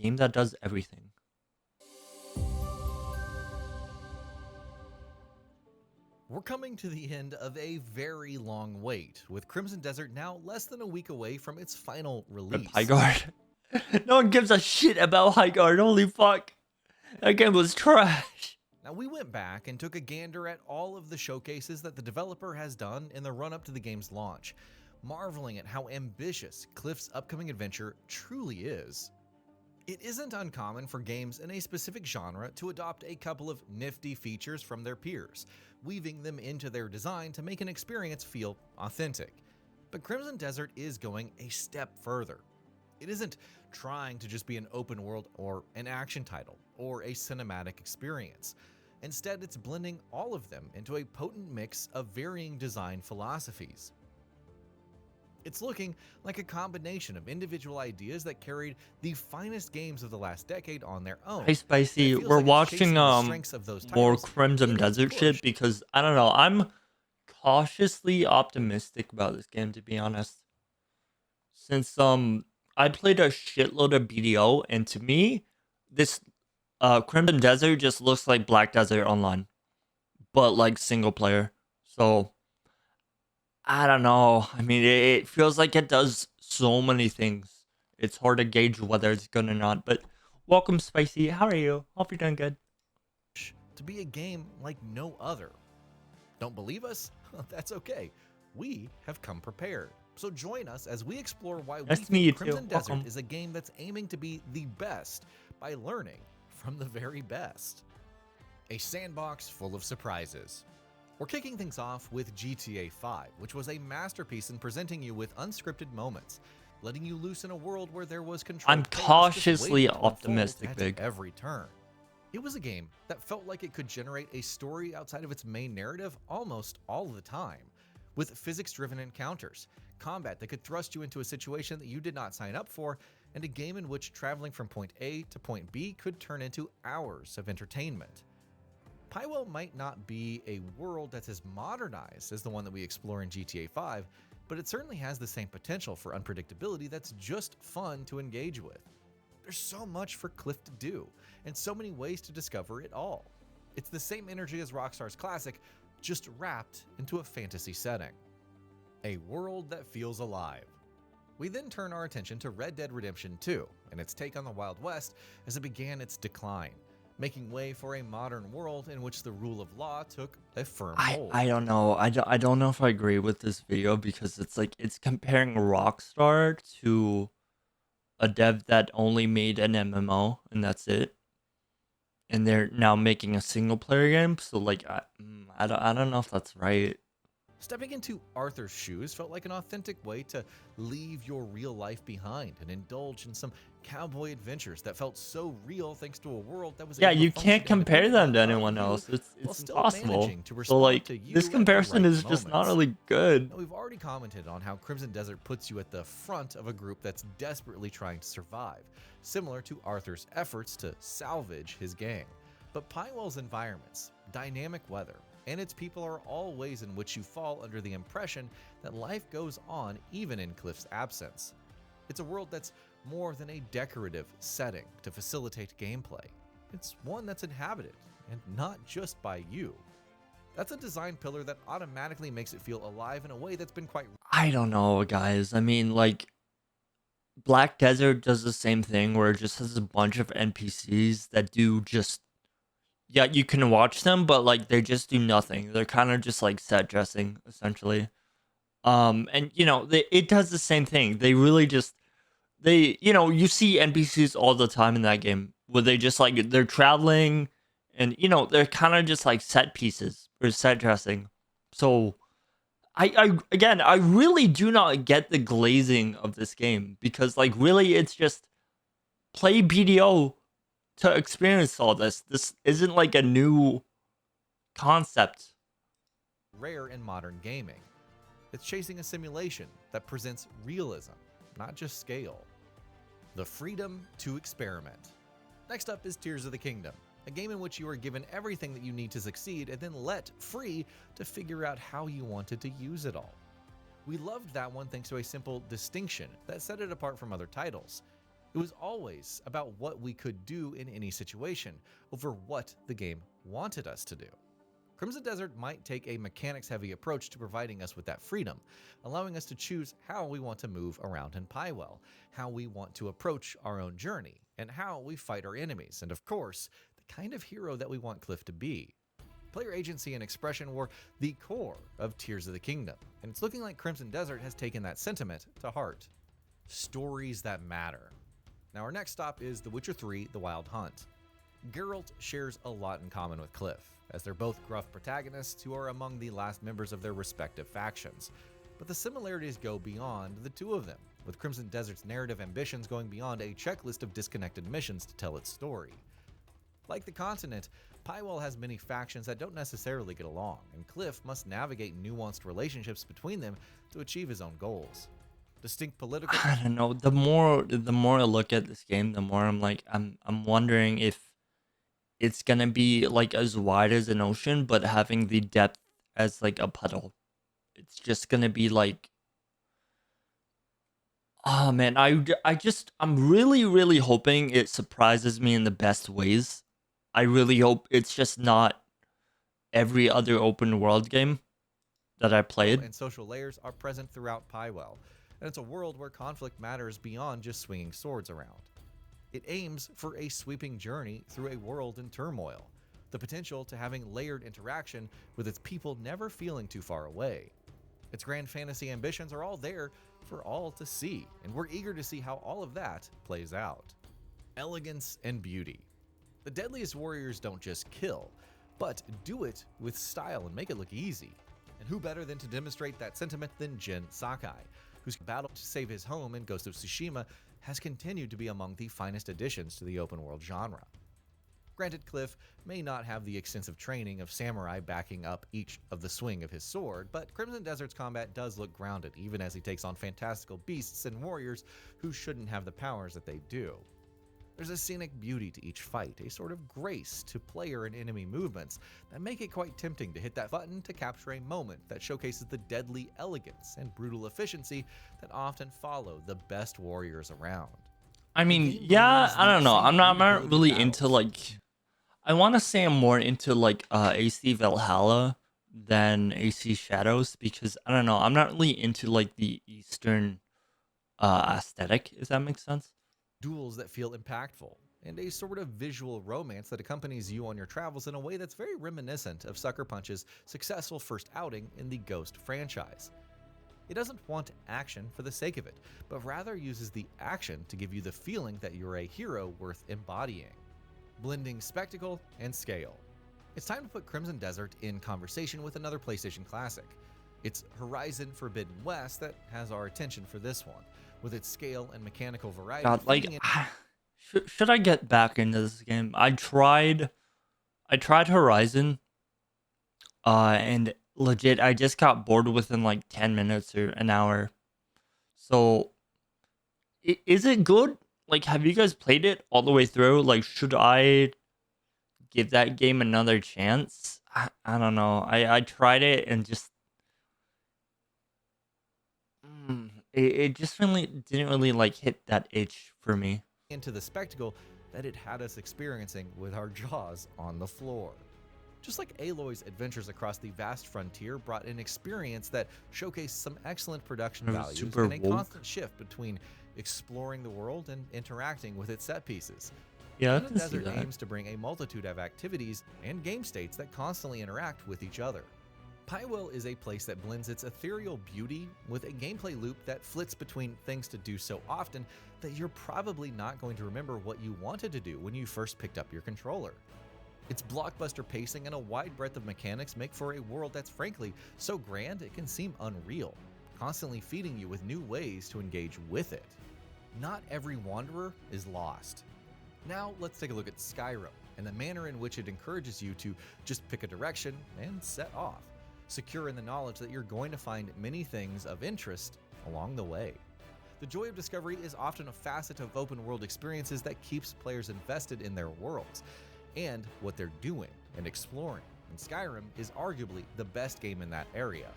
Game that does everything. We're coming to the end of a very long wait, with Crimson Desert now less than a week away from its final Rip High release. Guard. No one gives a shit about High Guard. Holy fuck. That game was trash. Now, we went back and took a gander at all of the showcases that the developer has done in the run up to the game's launch, marveling at how ambitious Cliff's upcoming adventure truly is. It isn't uncommon for games in a specific genre to adopt a couple of nifty features from their peers, weaving them into their design to make an experience feel authentic. But Crimson Desert is going a step further. It isn't trying to just be an open world or an action title or a cinematic experience. Instead, it's blending all of them into a potent mix of varying design philosophies. It's looking like a combination of individual ideas that carried the finest games of the last decade on their own. Hey Spicy, we're watching more Crimson Desert shit because I don't know, I'm cautiously optimistic about this game, to be honest. Since I played a shitload of BDO, and to me, this Crimson Desert just looks like Black Desert Online, but like single player. So I don't know. I mean, it feels like it does so many things. It's hard to gauge whether it's good or not. But welcome, Spicy. How are you? Hope you're doing good. To be a game like no other. Don't believe us? That's okay. We have come prepared. So join us as we explore why we think Crimson Desert is a game that's aiming to be the best by learning from the very best. A sandbox full of surprises. We're kicking things off with GTA 5, which was a masterpiece in presenting you with unscripted moments, letting you loose in a world where there was control. I'm cautiously optimistic, Big. Every turn. It was a game that felt like it could generate a story outside of its main narrative almost all the time, with physics-driven encounters, combat that could thrust you into a situation that you did not sign up for, and a game in which traveling from point A to point B could turn into hours of entertainment. Pywell might not be a world that's as modernized as the one that we explore in GTA 5, but it certainly has the same potential for unpredictability that's just fun to engage with. There's so much for Cliff to do, and so many ways to discover it all. It's the same energy as Rockstar's classic, just wrapped into a fantasy setting. A world that feels alive. We then turn our attention to Red Dead Redemption 2 and its take on the Wild West as it began its decline, making way for a modern world in which the rule of law took a firm hold. I don't know. I don't know if I agree with this video because it's like it's comparing Rockstar to a dev that only made an MMO and that's it. And they're now making a single player game, so like I don't know if that's right. Stepping into Arthur's shoes felt like an authentic way to leave your real life behind and indulge in some cowboy adventures that felt so real thanks to a world that was you can't compare them to anyone else. It's impossible. So like this comparison is just not really good. Now, we've already commented on how Crimson Desert puts you at the front of a group that's desperately trying to survive, similar to Arthur's efforts to salvage his gang. But Pywell's environments, dynamic weather, and its people are all ways in which you fall under the impression that life goes on even in Cliff's absence. It's a world that's more than a decorative setting to facilitate gameplay. It's one that's inhabited, and not just by you. That's a design pillar that automatically makes it feel alive in a way that's been quite... I don't know, guys. I mean, like, Black Desert does the same thing where it just has a bunch of NPCs that do just... Yeah, you can watch them, but like they just do nothing. They're kind of just like set dressing, essentially. And you know, it does the same thing. They really just you see NPCs all the time in that game where they just like they're traveling, and they're kind of just like set pieces or set dressing. So, I really do not get the glazing of this game because like really it's just play BDO to experience all this. This isn't like a new concept. Rare in modern gaming. It's chasing a simulation that presents realism, not just scale. The freedom to experiment. Next up is Tears of the Kingdom, a game in which you are given everything that you need to succeed and then let free to figure out how you wanted to use it all. We loved that one thanks to a simple distinction that set it apart from other titles. It was always about what we could do in any situation over what the game wanted us to do. Crimson Desert might take a mechanics-heavy approach to providing us with that freedom, allowing us to choose how we want to move around in Pywell, how we want to approach our own journey, and how we fight our enemies, and of course, the kind of hero that we want Cliff to be. Player agency and expression were the core of Tears of the Kingdom, and it's looking like Crimson Desert has taken that sentiment to heart. Stories that matter. Now our next stop is The Witcher 3: The Wild Hunt. Geralt shares a lot in common with Cliff, as they're both gruff protagonists who are among the last members of their respective factions. But the similarities go beyond the two of them, with Crimson Desert's narrative ambitions going beyond a checklist of disconnected missions to tell its story. Like the continent, Pywell has many factions that don't necessarily get along, and Cliff must navigate nuanced relationships between them to achieve his own goals. Distinct political I don't know. The more I look at this game, the more I'm like, I'm wondering if it's gonna be like as wide as an ocean, but having the depth as like a puddle. It's just gonna be like, oh man, I'm really hoping it surprises me in the best ways. I really hope it's just not every other open world game that I played. and social layers are present throughout Pywell, and it's a world where conflict matters beyond just swinging swords around. It aims for a sweeping journey through a world in turmoil, the potential to having layered interaction with its people never feeling too far away. Its grand fantasy ambitions are all there for all to see, and we're eager to see how all of that plays out. Elegance and beauty. The deadliest warriors don't just kill, but do it with style and make it look easy. And who better than to demonstrate that sentiment than Jin Sakai, whose battle to save his home in Ghost of Tsushima has continued to be among the finest additions to the open world genre. Granted, Cliff may not have the extensive training of samurai backing up each of the swing of his sword, but Crimson Desert's combat does look grounded, even as he takes on fantastical beasts and warriors who shouldn't have the powers that they do. There's a scenic beauty to each fight, a sort of grace to player and enemy movements that make it quite tempting to hit that button to capture a moment that showcases the deadly elegance and brutal efficiency that often follow the best warriors around. I The mean, game yeah, blends I the don't know. I'm not scenic really battles. into like. I want to say I'm more into like AC Valhalla than AC Shadows because I don't know. I'm not really into like the Eastern aesthetic. If that makes sense. Duels that feel impactful, and a sort of visual romance that accompanies you on your travels in a way that's very reminiscent of Sucker Punch's successful first outing in the Ghost franchise. It doesn't want action for the sake of it, but rather uses the action to give you the feeling that you're a hero worth embodying. Blending spectacle and scale. It's time to put Crimson Desert in conversation with another PlayStation classic. It's Horizon Forbidden West that has our attention for this one, with its scale and mechanical variety God, like, feeding should I get back into this game? I tried Horizon, and legit, I just got bored within like 10 minutes or an hour. So, is it good? Like, have you guys played it all the way through? Like, should I give that game another chance? I don't know. I tried it and just it just really didn't really like hit that itch for me. into the spectacle that it had us experiencing with our jaws on the floor. Just like Aloy's adventures across the vast frontier brought an experience that showcased some excellent production It was values super and a woke. constant shift between exploring the world and interacting with its set pieces. Yeah, I Crimson can see Desert that. aims to bring a multitude of activities and game states that constantly interact with each other. Pywell is a place that blends its ethereal beauty with a gameplay loop that flits between things to do so often that you're probably not going to remember what you wanted to do when you first picked up your controller. Its blockbuster pacing and a wide breadth of mechanics make for a world that's frankly so grand it can seem unreal, constantly feeding you with new ways to engage with it. Not every wanderer is lost. Now let's take a look at Skyrim and the manner in which it encourages you to just pick a direction and set off, secure in the knowledge that you're going to find many things of interest along the way. The joy of discovery is often a facet of open world experiences that keeps players invested in their worlds and what they're doing and exploring, and Skyrim is arguably the best game in that area.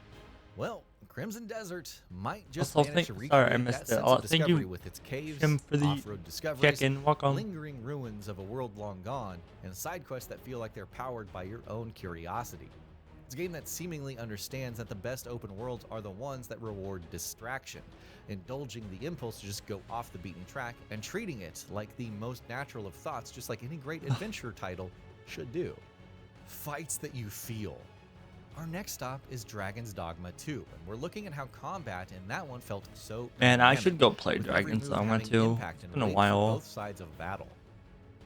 Well, Crimson Desert might just Also, manage to sorry, I recreate that missed it. sense of Thank discovery you, with its caves, Tim, for the off-road discoveries, check-in. Welcome. lingering ruins of a world long gone, and side quests that feel like they're powered by your own curiosity. It's a game that seemingly understands that the best open worlds are the ones that reward distraction, indulging the impulse to just go off the beaten track and treating it like the most natural of thoughts, just like any great adventure title should do. Fights that you feel. Our next stop is Dragon's Dogma 2, and we're looking at how combat in that one felt so Man, I dynamic, should go play with every Dragon's move Dogma having 2. impact It's and been a weight for while. both sides of battle.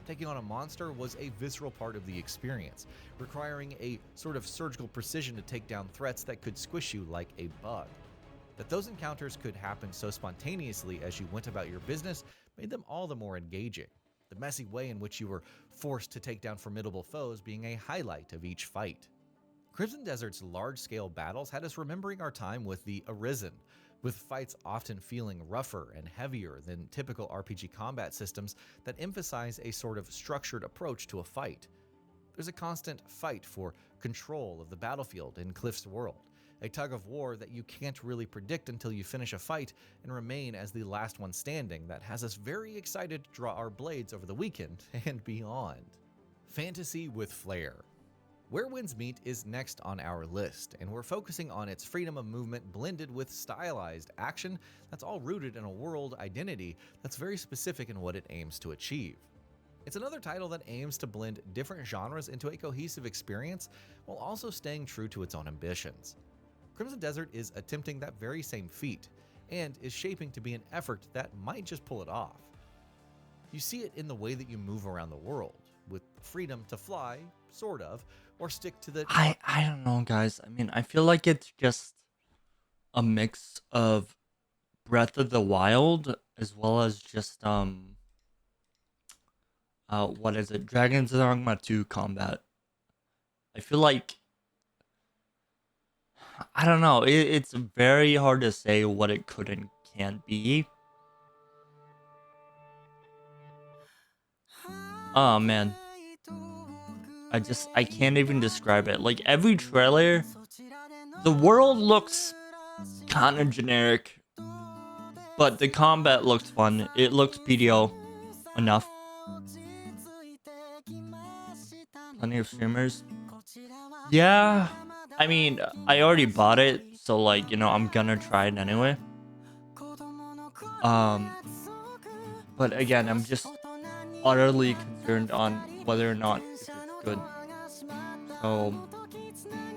Taking on a monster was a visceral part of the experience, requiring a sort of surgical precision to take down threats that could squish you like a bug. That those encounters could happen so spontaneously as you went about your business made them all the more engaging, the messy way in which you were forced to take down formidable foes being a highlight of each fight. Crimson Desert's large-scale battles had us remembering our time with the Arisen, with fights often feeling rougher and heavier than typical RPG combat systems that emphasize a sort of structured approach to a fight. There's a constant fight for control of the battlefield in Cliff's world, a tug of war that you can't really predict until you finish a fight and remain as the last one standing that has us very excited to draw our blades over the weekend and beyond. Fantasy with flair. Where Winds Meet is next on our list, and we're focusing on its freedom of movement blended with stylized action that's all rooted in a world identity that's very specific in what it aims to achieve. It's another title that aims to blend different genres into a cohesive experience while also staying true to its own ambitions. Crimson Desert is attempting that very same feat, and is shaping to be an effort that might just pull it off. You see it in the way that you move around the world, with freedom to fly, sort of, or stick to the... I don't know, guys. I mean, I feel like it's just a mix of Breath of the Wild as well as just what is it? Dragon's Dogma 2 combat. I feel like I don't know. It's very hard to say what it could and can't be. Oh man, I can't even describe it. Like every trailer, the world looks kind of generic, but the combat looks fun. It looks PDO enough. Plenty of streamers. Yeah, I mean, I already bought it, so like, you know, I'm gonna try it anyway. Um, but again, I'm just utterly concerned on whether or not if it's good. So